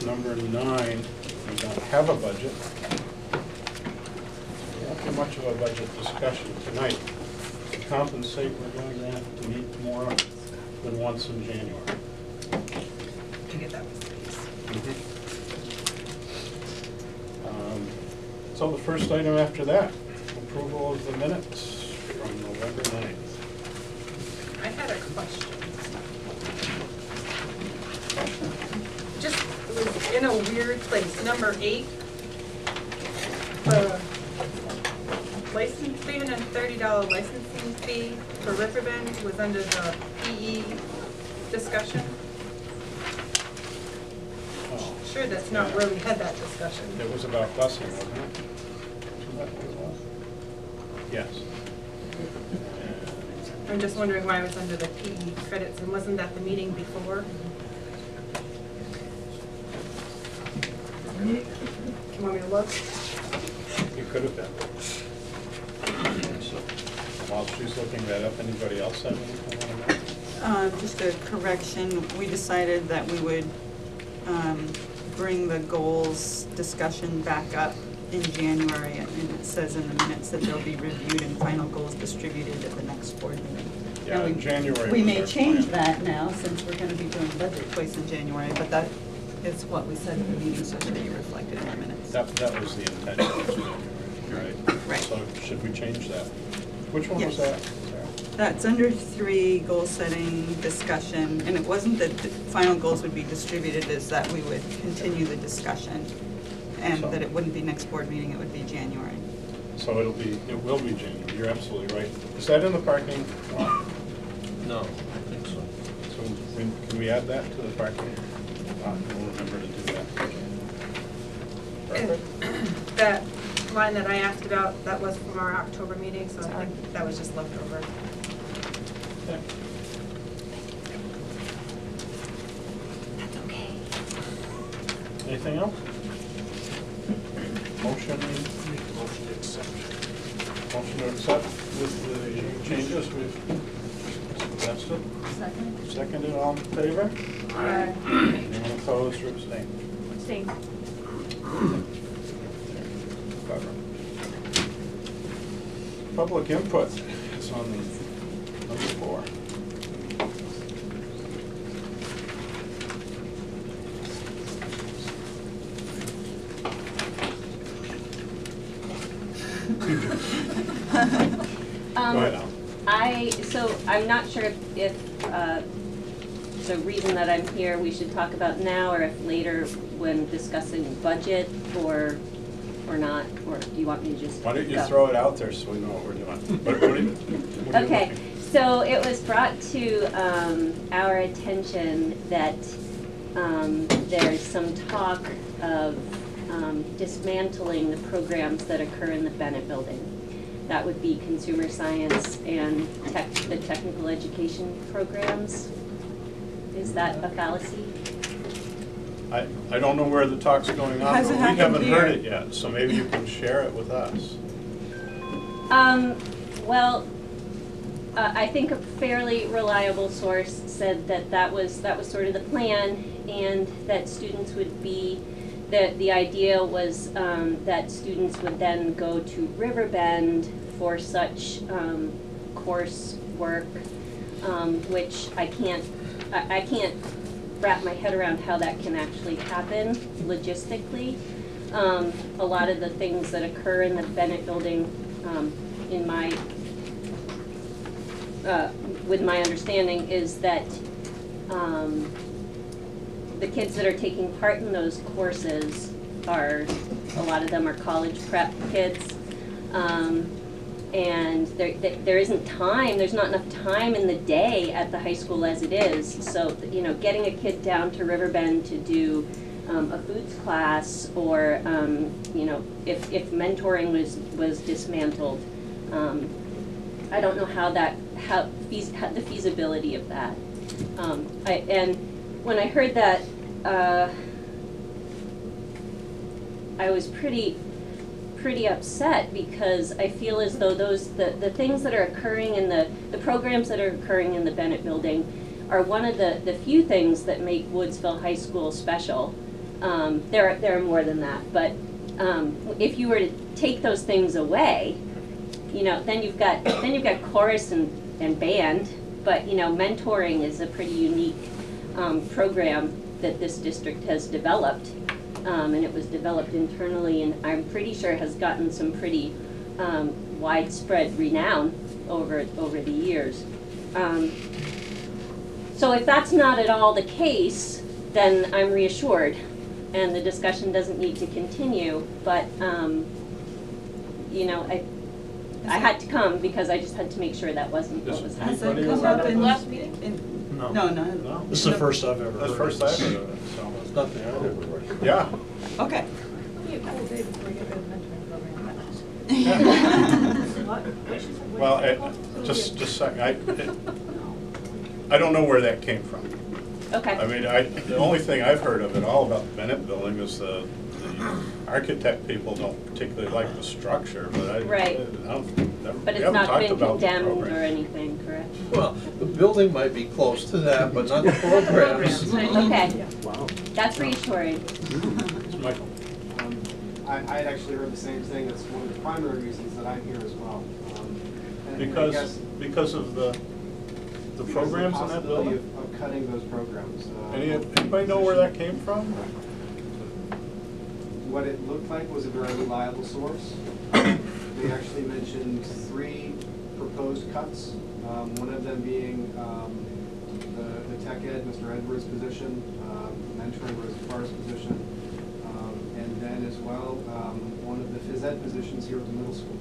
number 9, we don't have a budget. Not too much of a budget discussion tonight. To compensate, we're going to have to meet more than once in January. To get that response. So the first item after that, approval of the minutes from November 9th. I had a question. Just, it was in a weird place. Number 8, the $330 licensing fee for Riverbend was under the PE discussion. Oh, Sure, that's not where we had that discussion. it was about busing, wasn't it? Isn't that what it was? Yes. I'm just wondering why it was under the PE credits, and wasn't that the meeting before? You want me to look? It could have been. So, while she's looking that up, anybody else have anything on that? Just a correction, we decided that we would bring the goals discussion back up in January, and it says in the minutes that they'll be reviewed and final goals distributed at the next board meeting. Yeah, in January. We was may our change plan. that now, since we're gonna be doing budget twice in January, but that is what we said in the meeting, so it should be reflected in the minutes. That was the intention, was January, right? Right. So should we change that? Which one was Yes. that, Sarah? That's under 3, goal setting, discussion, and it wasn't that the final goals would be distributed, is that we would continue the discussion, and So- that it wouldn't be next board meeting, it would be January. So it will be January, you're absolutely right. Is that in the parking lot? No, I think so. So can we add that to the parking lot? We'll remember to do that. Perfect. That line that I asked about, that was from our October meeting, so I think that was just left over. Okay. That's okay. Anything else? Motion Motion to accept. to accept with the changes we've suggested. Second. Seconded, all in favor? Aye. Anyone opposed or abstained? Same. Cover. Public input is on the number 4. Go ahead, Al. So I'm not sure if the reason that I'm here we should talk about now, or if later when discussing budget, or not, or do you want me to just Why don't you go? throw it out there so we know what we're doing? What are you Okay, looking? so it was brought to our attention that there's some talk of dismantling the programs that occur in the Bennett building. That would be consumer science and the technical education programs. Is that a fallacy? I don't know where the talk's going on, Has but it we happened haven't heard here? it yet, so maybe you can share it with us. Well, I think a fairly reliable source said that that was sort of the plan, and that students would be, the idea was that students would then go to Riverbend for such coursework, which I can't wrap my head around how that can actually happen logistically. A lot of the things that occur in the Bennett building, in my with my understanding, is that the kids that are taking part in those courses a lot of them are college prep kids, and there isn't time. There's not enough time in the day at the high school as it is. So getting a kid down to Riverbend to do a foods class, or if mentoring was dismantled, I don't know how the feasibility of that. And when I heard that, I was pretty upset, because I feel as though the things that are occurring in the programs that are occurring in the Bennett building are one of the few things that make Woodsville High School special. There are more than that, but if you were to take those things away, you know, then you've got chorus and band, but you know, mentoring is a pretty unique program that this district has developed, and it was developed internally, and I'm pretty sure has gotten some pretty widespread renown over the years. So if that's not at all the case, then I'm reassured, and the discussion doesn't need to continue. But you know, I had to come because I just had to make sure that wasn't what was Has happening. that Was come that up the in? last meeting? No, No. no. This is the first I've ever heard. That's the first I've heard of it, so. It's nothing I ever heard. Yeah. Okay. It'll be a cool day before we get rid of the mentoring program. What? What she said, what Well, did you say? just a second, I don't know where that came from. Okay. I mean, the only thing I've heard of at all about the Bennett building is the architect people don't particularly like the structure, but Right. But we it's haven't not talked been about the condemned or program. anything, correct? Well, the building might be close to that, but not the programs. Okay, Wow. that's reassuring. Michael. I had actually heard the same thing. That's one of the primary reasons that I'm here as well. And I guess Because of the because programs of in the that possibility building? of cutting those programs. Anybody know where that came from? What it looked like was a very reliable source. They actually mentioned 3 proposed cuts, one of them being the tech ed, Mr. Edwards' position, mentoring Rose Farr's position, and then as well, one of the phys ed positions here at the middle school.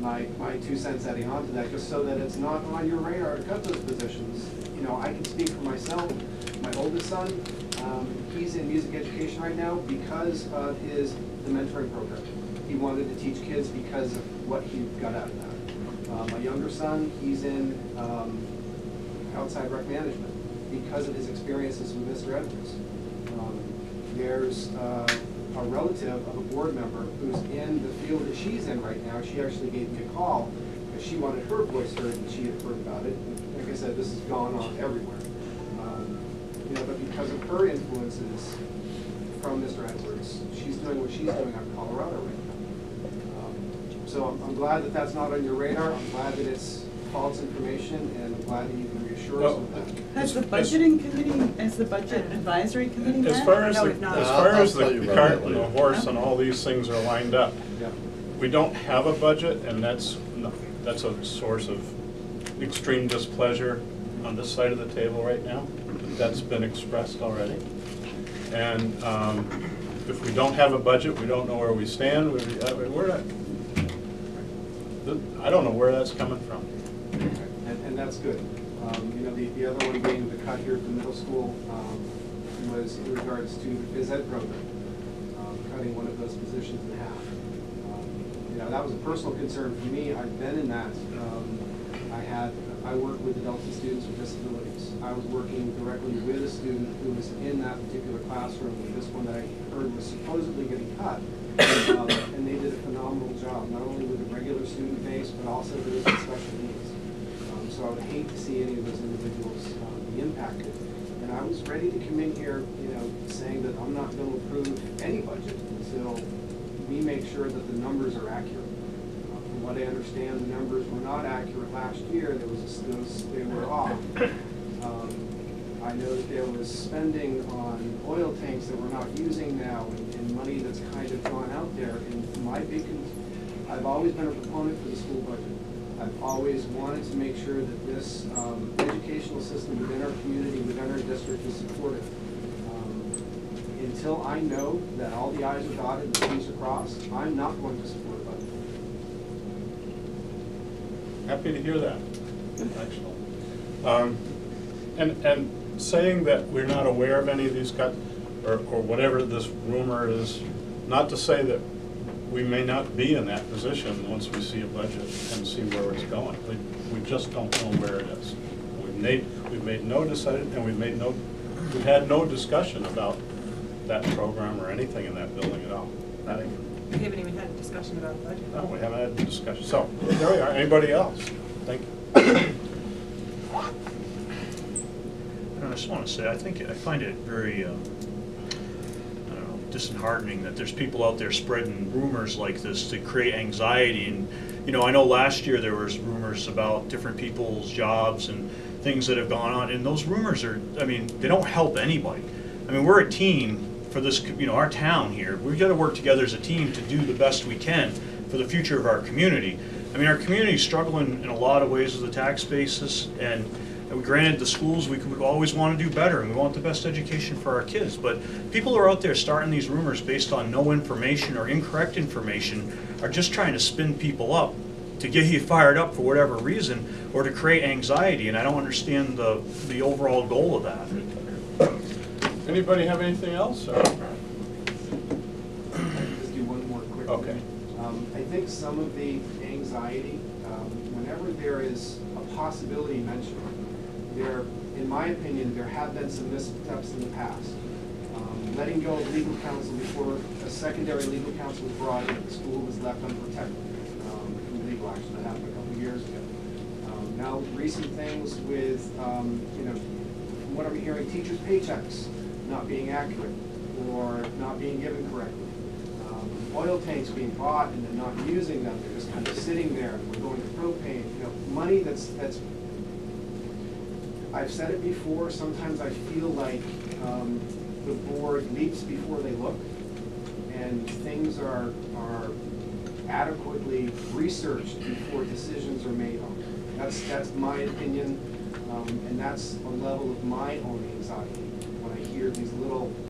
My 2 cents adding on to that, just so that it's not on your radar to cut those positions. You know, I can speak for myself. My oldest son, he's in music education right now because of the mentoring program. He wanted to teach kids because of what he got out of that. My younger son, he's in outside rec management because of his experiences with Mr. Edwards. There's a relative of a board member who's in the field that she's in right now. She actually gave me a call because she wanted her voice heard and she had heard about it. Like I said, this has gone on everywhere. You know, but because of her influences from Mr. Edwards, she's doing what she's doing out in Colorado right now. So I'm glad that that's not on your radar. I'm glad that it's false information, and I'm glad that you can reassure us with that. Has the budgeting committee, has the budget advisory committee met? As far as No, the, we've not. as far as I'll tell you the about cart that and the later. horse and all these things are lined up, Yeah. we don't have a budget, and that's a source of extreme displeasure on this side of the table right now. That's been expressed already. And if we don't have a budget, we don't know where we stand. We're not, I don't know where that's coming from. And that's good. You know, the other one being the cut here at the middle school was in regards to the phys ed program, cutting one of those positions in half. You know, that was a personal concern for me. I've been in that. I work with adults and students with disabilities. I was working directly with a student who was in that particular classroom with this one that I heard was supposedly getting cut. And they did a phenomenal job, not only with the regular student base, but also those with special needs. So I would hate to see any of those individuals be impacted. And I was ready to come in here, you know, saying that I'm not going to approve any budget until we make sure that the numbers are accurate. From what I understand, the numbers were not accurate last year. They were off. I know that there was spending on oil tanks that we're not using now, and money that's kind of gone out there. And I've always been a proponent for the school budget. I've always wanted to make sure that this educational system within our community, within our district, is supported. Until I know that all the I's are dotted and the T's are crossed, I'm not going to support a budget. Happy to hear that, actually. And saying that we're not aware of any of these cuts, or whatever this rumor is, not to say that we may not be in that position once we see a budget and see where it's going. We just don't know where it is. We've made no decision, and we've had no discussion about that program or anything in that building at all. Nothing. We haven't even had a discussion about the budget. No, we haven't had the discussion. So, there we are. Anybody else? Thank you. And I just want to say, I find it very disheartening that there's people out there spreading rumors like this to create anxiety. And, you know, I know last year there was rumors about different people's jobs and things that have gone on, and those rumors are, I mean, they don't help anybody. I mean, we're a team for this, you know, our town here. We've got to work together as a team to do the best we can for the future of our community. I mean, our community's struggling in a lot of ways with the tax basis, and granted, the schools, we always want to do better, and we want the best education for our kids, but people are out there starting these rumors based on no information or incorrect information, are just trying to spin people up to get you fired up for whatever reason, or to create anxiety, and I don't understand the overall goal of that. Anybody have anything else? Or? Just do one more quick thing. Okay. I think some of the anxiety, whenever there is a possibility mentioned, in my opinion, there have been some missteps in the past. Letting go of legal counsel before a secondary legal counsel was brought in, the school was left unprotected from legal action. That happened a couple of years ago. Now, recent things with, you know, from what I'm hearing, teachers' paychecks not being accurate or not being given correctly. Oil tanks being bought and then not using them, they're just kind of sitting there, and we're going to propane. You know, money that's I've said it before, sometimes I feel like the board leaps before they look, and things are adequately researched before decisions are made on it. That's my opinion, and that's a level of my own anxiety when I hear these little